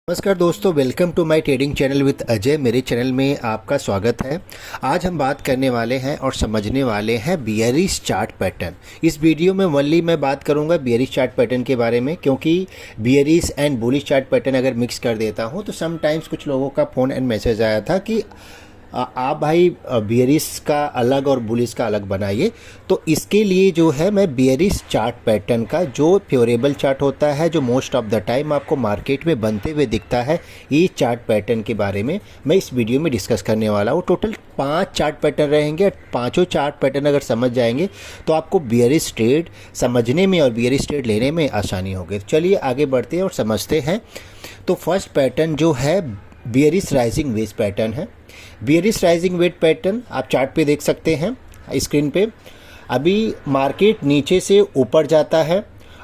नमस्कार दोस्तों, welcome to my trading channel with Ajay. मेरे चैनल में आपका स्वागत है। आज हम बात करने वाले हैं और समझने वाले हैं बियरिश चार्ट पैटर्न। इस वीडियो में ओनली मैं बात करूंगा बियरिश चार्ट पैटर्न के बारे में, क्योंकि bearish and bullish chart pattern अगर मिक्स कर देता हूं तो समटाइम्स कुछ लोगों का फ़ोन एंड मैसेज आया था कि आप भाई बियरिश का अलग और बुलिश का अलग बनाइए। तो इसके लिए जो है मैं बियरिश चार्ट पैटर्न का जो फेवरेबल चार्ट होता है, जो मोस्ट ऑफ द टाइम आपको मार्केट में बनते हुए दिखता है, ये चार्ट पैटर्न के बारे में मैं इस वीडियो में डिस्कस करने वाला हूँ। टोटल 5 चार्ट पैटर्न रहेंगे। पाँचों चार्ट पैटर्न अगर समझ जाएंगे तो आपको बियरिश ट्रेड समझने में और बियरिश ट्रेड लेने में आसानी होगी। चलिए आगे बढ़ते हैं और समझते हैं। तो फर्स्ट पैटर्न जो है बियरिश राइजिंग वेज पैटर्न है। बियरिश राइजिंग वेज पैटर्न आप चार्ट पे देख सकते हैं स्क्रीन पे। अभी मार्केट नीचे से ऊपर जाता है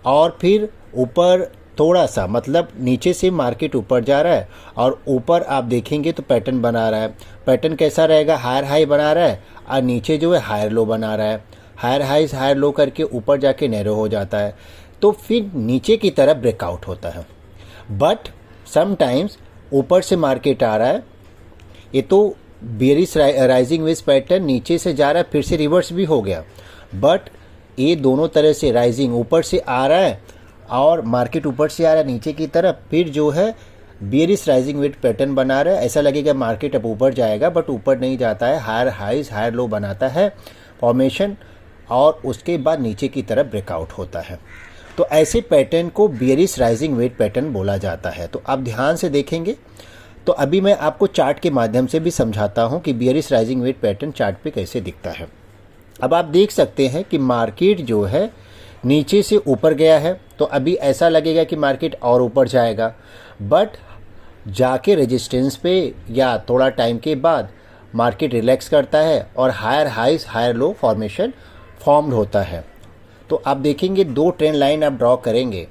और फिर ऊपर थोड़ा सा, मतलब नीचे से मार्केट ऊपर जा रहा है और ऊपर आप देखेंगे तो पैटर्न बना रहा है। पैटर्न कैसा रहेगा? हायर हाई बना रहा है और नीचे जो है हायर लो बना रहा है। हायर हाई हायर लो करके ऊपर जाके नैरो हो जाता है, तो फिर नीचे की तरफ ब्रेकआउट होता है। बट समटाइम्स ऊपर से मार्केट आ रहा है, ये तो बियरिश राइजिंग वेज पैटर्न नीचे से जा रहा है, फिर से रिवर्स भी हो गया। बट ये दोनों तरह से राइजिंग ऊपर से आ रहा है और मार्केट ऊपर से आ रहा है नीचे की तरफ, फिर जो है बियरिश राइजिंग वेज पैटर्न बना रहा है। ऐसा लगेगा मार्केट अब ऊपर जाएगा, बट ऊपर नहीं जाता है। हायर हाइज हायर लो बनाता है फॉर्मेशन और उसके बाद नीचे की तरफ ब्रेकआउट होता है। तो ऐसे पैटर्न को बियरिश राइजिंग वेज पैटर्न बोला जाता है। तो आप ध्यान से देखेंगे तो अभी मैं आपको चार्ट के माध्यम से भी समझाता हूं कि bearish rising veg pattern chart पे कैसे दिखता है। अब आप देख सकते हैं कि मार्केट जो है नीचे से ऊपर गया है, तो अभी ऐसा लगेगा कि मार्केट और ऊपर जाएगा, बट जाके रेजिस्टेंस पे या थोड़ा टाइम के बाद मार्केट रिलैक्स करता है और higher highs higher low formation formed होता है। तो आप देखेंगे दो ट्रेंड लाइन आप ड्रॉ करेंगे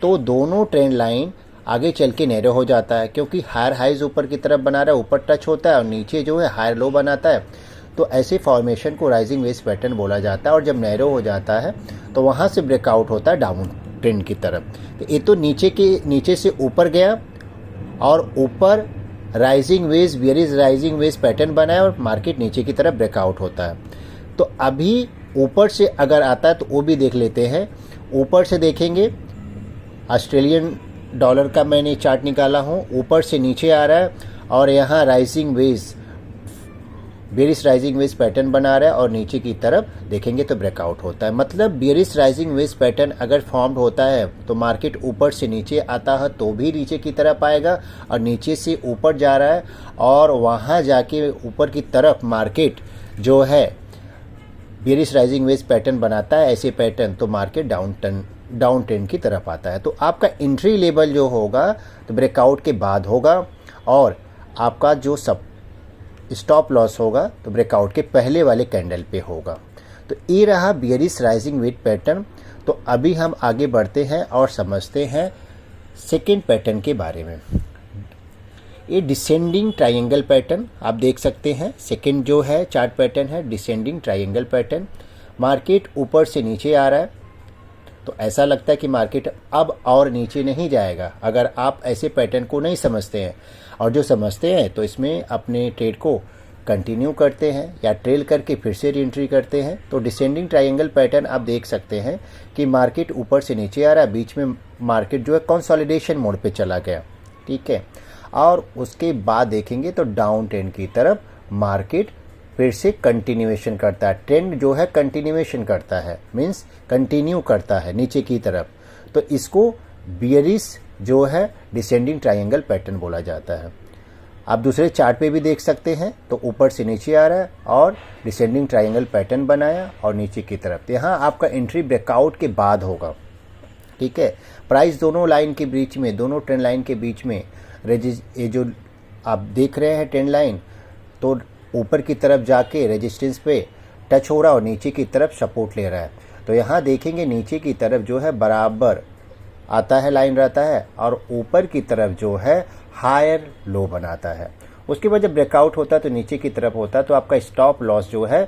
तो दोनों ट्रेंड लाइन आगे चल के नैरो हो जाता है, क्योंकि हायर हाइज ऊपर की तरफ बना रहा है, ऊपर टच होता है और नीचे जो है हायर लो बनाता है। तो ऐसे फॉर्मेशन को राइजिंग वेज पैटर्न बोला जाता है। और जब नैरो हो जाता है तो वहाँ से ब्रेकआउट होता है डाउन ट्रेंड की तरफ। तो ये तो नीचे से ऊपर गया और ऊपर rising veg bearish rising veg pattern बनाया और मार्केट नीचे की तरफ ब्रेकआउट होता है। तो अभी ऊपर से अगर आता है तो वो भी देख लेते हैं। ऊपर से देखेंगे, ऑस्ट्रेलियन डॉलर का मैंने चार्ट निकाला हूँ, ऊपर से नीचे आ रहा है और यहाँ rising veg bearish rising veg pattern बना रहा है और नीचे की तरफ देखेंगे तो ब्रेकआउट होता है। मतलब बियरिश राइजिंग वेज पैटर्न अगर फॉर्म्ड होता है तो मार्केट ऊपर से नीचे आता है तो भी नीचे की तरफ आएगा, और नीचे से ऊपर जा रहा है और वहाँ जाके ऊपर की तरफ मार्केट जो है बियरिश राइजिंग वेज पैटर्न बनाता है ऐसे पैटर्न, तो मार्केट डाउन ट्रेंड की तरफ आता है। तो आपका एंट्री लेवल जो होगा तो ब्रेकआउट के बाद होगा, और आपका जो स्टॉप लॉस होगा तो ब्रेकआउट के पहले वाले कैंडल पे होगा। तो ये रहा बियरिश राइजिंग वेज पैटर्न। तो अभी हम आगे बढ़ते हैं और समझते हैं सेकेंड पैटर्न के बारे में। ये डिसेंडिंग ट्रायंगल पैटर्न आप देख सकते हैं। सेकेंड जो है चार्ट पैटर्न है डिसेंडिंग ट्रायंगल पैटर्न। मार्केट ऊपर से नीचे आ रहा है तो ऐसा लगता है कि मार्केट अब और नीचे नहीं जाएगा, अगर आप ऐसे पैटर्न को नहीं समझते हैं। और जो समझते हैं तो इसमें अपने ट्रेड को कंटिन्यू करते हैं या ट्रेल करके फिर से रीएंट्री करते हैं। तो डिसेंडिंग ट्रायंगल पैटर्न आप देख सकते हैं कि मार्केट ऊपर से नीचे आ रहा है, बीच में मार्केट जो है कंसोलिडेशन मोड पे चला गया, ठीक है। और उसके बाद देखेंगे तो डाउन ट्रेंड की तरफ मार्केट फिर से कंटिन्यूएशन करता है। ट्रेंड जो है कंटिन्यूएशन करता है, मीन्स कंटिन्यू करता है नीचे की तरफ। तो इसको बियरिश जो है डिसेंडिंग ट्रायंगल पैटर्न बोला जाता है। आप दूसरे चार्ट पे भी देख सकते हैं, तो ऊपर से नीचे आ रहा है और डिसेंडिंग ट्रायंगल पैटर्न बनाया और नीचे की तरफ। यहाँ आपका एंट्री ब्रेकआउट के बाद होगा, ठीक है। प्राइस दोनों लाइन के बीच में, दोनों ट्रेंड लाइन के बीच में ये जो आप देख रहे हैं ट्रेंड लाइन, तो ऊपर की तरफ जाके रेजिस्टेंस पे टच हो रहा है और नीचे की तरफ सपोर्ट ले रहा है। तो यहाँ देखेंगे नीचे की तरफ जो है बराबर आता है लाइन रहता है और ऊपर की तरफ जो है हायर लो बनाता है। उसके बाद जब ब्रेकआउट होता है तो नीचे की तरफ होता है। तो आपका स्टॉप लॉस जो है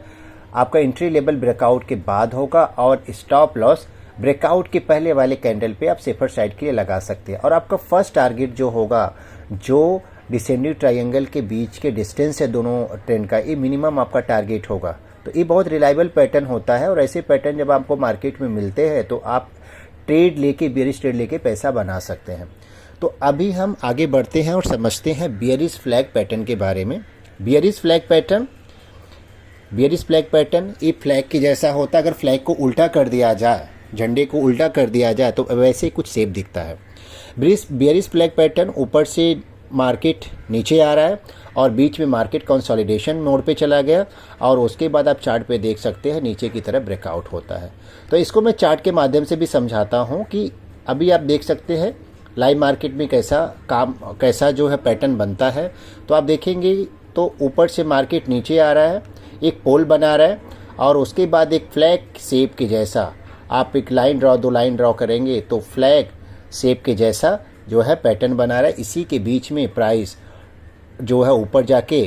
आपका एंट्री लेवल ब्रेकआउट के बाद होगा और स्टॉप लॉस ब्रेकआउट के पहले वाले कैंडल पे आप सेफर साइड के लिए लगा सकते हैं। और आपका फर्स्ट टारगेट जो होगा, जो डिसेंडिंग ट्रायंगल के बीच के डिस्टेंस है दोनों ट्रेंड का, ये मिनिमम आपका टारगेट होगा। तो ये बहुत रिलायबल पैटर्न होता है और ऐसे पैटर्न जब आपको मार्केट में मिलते हैं तो आप ट्रेड लेके, बेयरिश ट्रेड लेके पैसा बना सकते हैं। तो अभी हम आगे बढ़ते हैं और समझते हैं बेयरिश फ्लैग पैटर्न के बारे में। बेयरिश फ्लैग पैटर्न ये फ्लैग के जैसा होता है। अगर फ्लैग को उल्टा कर दिया जाए, झंडे को उल्टा कर दिया जाए तो वैसे कुछ शेप दिखता है। बेयरिश फ्लैग पैटर्न ऊपर से मार्केट नीचे आ रहा है और बीच में मार्केट कंसोलिडेशन मोड पे चला गया और उसके बाद आप चार्ट पे देख सकते हैं नीचे की तरफ ब्रेकआउट होता है। तो इसको मैं चार्ट के माध्यम से भी समझाता हूँ कि अभी आप देख सकते हैं लाइव मार्केट में कैसा जो है पैटर्न बनता है। तो आप देखेंगे तो ऊपर से मार्केट नीचे आ रहा है, एक पोल बना रहा है और उसके बाद एक फ्लैग शेप के जैसा आप एक लाइन ड्रॉ, 2 लाइन ड्रॉ करेंगे तो फ्लैग शेप के जैसा जो है पैटर्न बना रहा है। इसी के बीच में प्राइस जो है ऊपर जाके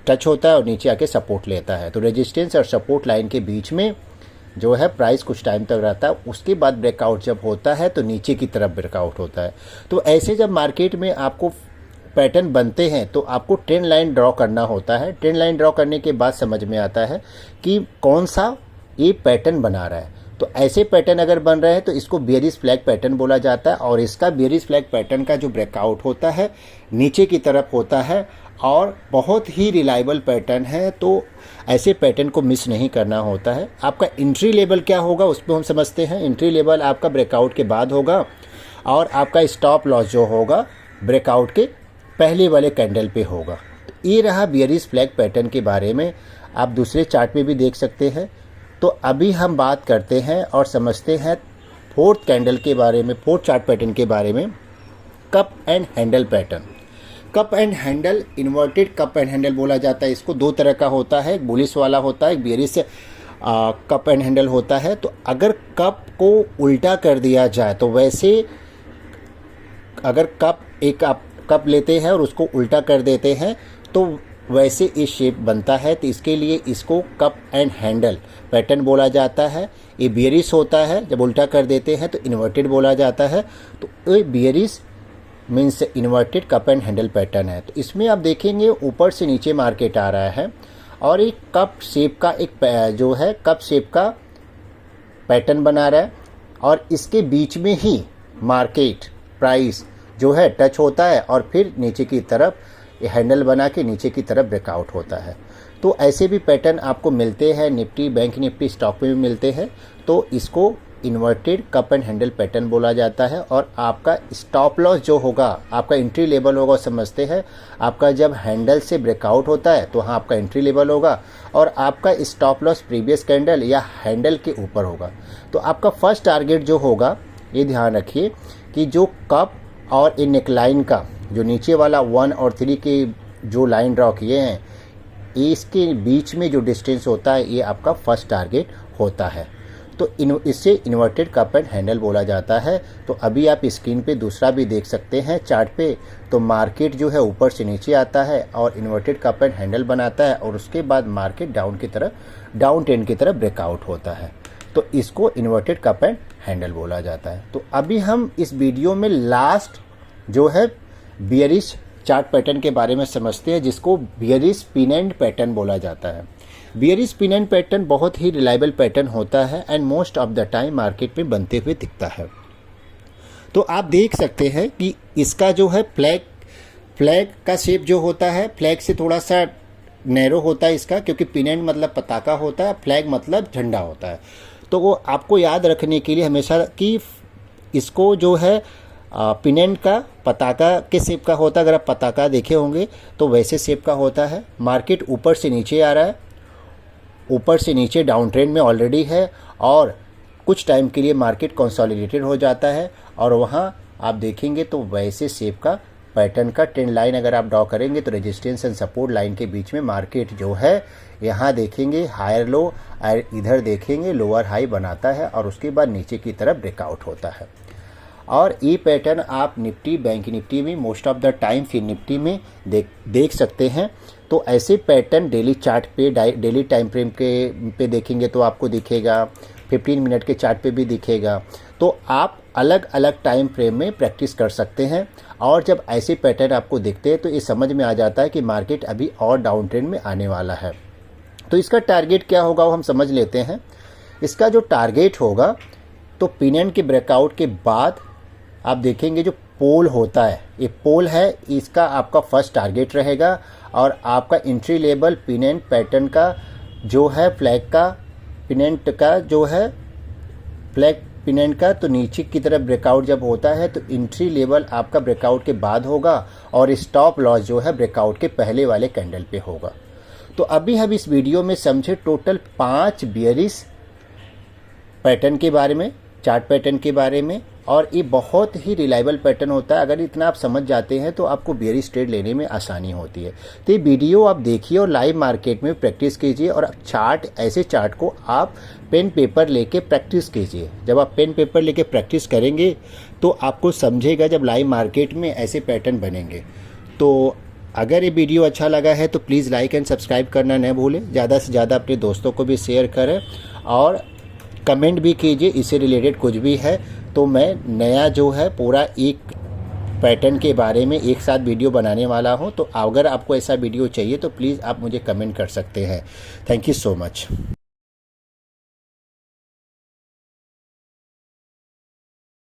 टच होता है और नीचे आके सपोर्ट लेता है। तो रेजिस्टेंस और सपोर्ट लाइन के बीच में जो है प्राइस कुछ टाइम तक रहता है। उसके बाद ब्रेकआउट जब होता है तो नीचे की तरफ ब्रेकआउट होता है। तो ऐसे जब मार्केट में आपको पैटर्न बनते हैं तो आपको ट्रेंड लाइन ड्रॉ करना होता है। ट्रेंड लाइन ड्रॉ करने के बाद समझ में आता है कि कौन सा ये पैटर्न बना रहा है। तो ऐसे पैटर्न अगर बन रहे हैं तो इसको बेयरिश फ्लैग पैटर्न बोला जाता है। और इसका बेयरिश फ्लैग पैटर्न का जो ब्रेकआउट होता है नीचे की तरफ होता है और बहुत ही रिलायबल पैटर्न है। तो ऐसे पैटर्न को मिस नहीं करना होता है। आपका एंट्री लेवल क्या होगा उस पर हम समझते हैं। एंट्री लेवल आपका ब्रेकआउट के बाद होगा और आपका स्टॉप लॉस जो होगा ब्रेकआउट के पहले वाले कैंडल पे होगा। तो ये रहा बेयरिश फ्लैग पैटर्न के बारे में। आप दूसरे चार्ट में भी देख सकते हैं। तो अभी हम बात करते हैं और समझते हैं फोर्थ कैंडल के बारे में, फोर्थ चार्ट पैटर्न के बारे में, cup and handle pattern. Cup and handle, inverted cup and handle बोला जाता है इसको। 2 तरह का होता है, एक बुलिश वाला होता है, एक बेयरिश कप एंड हैंडल होता है। तो अगर कप को उल्टा कर दिया जाए तो वैसे अगर आप कप लेते हैं और उसको उल्टा कर देते हैं तो वैसे इस शेप बनता है। तो इसके लिए इसको कप एंड हैंडल पैटर्न बोला जाता है। ये बेयरिश होता है, जब उल्टा कर देते हैं तो इन्वर्टेड बोला जाता है। तो ये bearish means inverted cup and handle pattern है। तो इसमें आप देखेंगे ऊपर से नीचे मार्केट आ रहा है और एक कप शेप का जो है कप शेप का पैटर्न बना रहा है और इसके बीच में ही मार्केट प्राइस जो है टच होता है और फिर नीचे की तरफ ये हैंडल बना के नीचे की तरफ ब्रेकआउट होता है। तो ऐसे भी पैटर्न आपको मिलते हैं निफ्टी, बैंक निफ्टी स्टॉक में भी मिलते हैं। तो इसको inverted cup and handle pattern बोला जाता है। और आपका स्टॉप लॉस जो होगा, आपका एंट्री लेवल होगा, समझते हैं आपका जब हैंडल से ब्रेकआउट होता है तो हाँ आपका एंट्री लेवल होगा और आपका स्टॉप लॉस प्रीवियस कैंडल या हैंडल के ऊपर होगा। तो आपका फर्स्ट टारगेट जो होगा, ये ध्यान रखिए कि जो कप और इन नेकलाइन का जो नीचे वाला 1 और 3 के जो लाइन ड्रॉ किए हैं, इसके बीच में जो डिस्टेंस होता है ये आपका फर्स्ट टारगेट होता है। तो इससे इन्वर्टेड कप एंड हैंडल बोला जाता है। तो अभी आप स्क्रीन पे दूसरा भी देख सकते हैं चार्ट पे। तो मार्केट जो है ऊपर से नीचे आता है और इन्वर्टेड कप एंड हैंडल बनाता है और उसके बाद मार्केट डाउन ट्रेंड की तरफ ब्रेकआउट होता है। तो इसको इन्वर्टेड कप एंड हैंडल बोला जाता है। तो अभी हम इस वीडियो में लास्ट जो है बेयरिश चार्ट पैटर्न के बारे में समझते हैं, जिसको बेयरिश पिन एंड पैटर्न बोला जाता है। बेयरिश पिन एंड पैटर्न बहुत ही रिलायबल पैटर्न होता है and most of the time market में बनते हुए दिखता है। तो आप देख सकते हैं कि इसका जो है फ्लैग का शेप जो होता है, फ्लैग से थोड़ा सा नैरो होता है इसका, क्योंकि पिन एंड मतलब पताका होता है, फ्लैग मतलब झंडा होता है। तो वो आपको याद रखने के लिए हमेशा कि इसको जो है पिन एंड का पताका के शेप का होता है। अगर आप पताका देखे होंगे तो वैसे शेप का होता है। मार्केट ऊपर से नीचे आ रहा है, ऊपर से नीचे डाउन ट्रेंड में ऑलरेडी है और कुछ टाइम के लिए मार्केट कंसोलिडेटेड हो जाता है और वहाँ आप देखेंगे तो वैसे शेप का पैटर्न का ट्रेंड लाइन अगर आप ड्रॉ करेंगे तो रेजिस्टेंस एंड सपोर्ट लाइन के बीच में मार्केट जो है यहाँ देखेंगे हायर लो और इधर देखेंगे लोअर हाई बनाता है और उसके बाद नीचे की तरफ ब्रेकआउट होता है। और ये पैटर्न आप निफ्टी, बैंक निफ्टी में, मोस्ट ऑफ द टाइम फिर निफ्टी में देख सकते हैं। तो ऐसे पैटर्न डेली चार्ट पे, डेली टाइम फ्रेम पे देखेंगे तो आपको दिखेगा। 15 मिनट के चार्ट पे भी दिखेगा। तो आप अलग अलग टाइम फ्रेम में प्रैक्टिस कर सकते हैं और जब ऐसे पैटर्न आपको दिखते हैं तो ये समझ में आ जाता है कि मार्केट अभी और डाउन ट्रेंड में आने वाला है। तो इसका टारगेट क्या होगा वो हम समझ लेते हैं। इसका जो टारगेट होगा तो पिन एंड के ब्रेकआउट के बाद आप देखेंगे जो पोल होता है, ये पोल है, इसका आपका फर्स्ट टारगेट रहेगा और आपका entry level pin and pattern का जो है फ्लैग का पिन एंड का जो है फ्लैग पिन एंड का, तो नीचे की तरफ ब्रेकआउट जब होता है तो एंट्री लेवल आपका ब्रेकआउट के बाद होगा और स्टॉप लॉस जो है ब्रेकआउट के पहले वाले कैंडल पे होगा। तो अभी हम इस वीडियो में समझे टोटल 5 बियरिश पैटर्न के बारे में, चार्ट पैटर्न के बारे में, और ये बहुत ही रिलायबल पैटर्न होता है। अगर इतना आप समझ जाते हैं तो आपको बियरिश ट्रेड लेने में आसानी होती है। तो ये वीडियो आप देखिए और लाइव मार्केट में प्रैक्टिस कीजिए और चार्ट, ऐसे चार्ट को आप पेन पेपर लेके प्रैक्टिस कीजिए। जब आप पेन पेपर लेके प्रैक्टिस करेंगे तो आपको समझेगा जब लाइव मार्केट में ऐसे पैटर्न बनेंगे। तो अगर ये वीडियो अच्छा लगा है तो प्लीज़ लाइक एंड सब्सक्राइब करना न भूलें, ज़्यादा से ज़्यादा अपने दोस्तों को भी शेयर करें और कमेंट भी कीजिए इससे रिलेटेड कुछ भी है तो मैं नया जो है पूरा एक पैटर्न के बारे में एक साथ वीडियो बनाने वाला हूं। तो अगर आपको ऐसा वीडियो चाहिए तो प्लीज़ आप मुझे कमेंट कर सकते हैं। Thank you so much.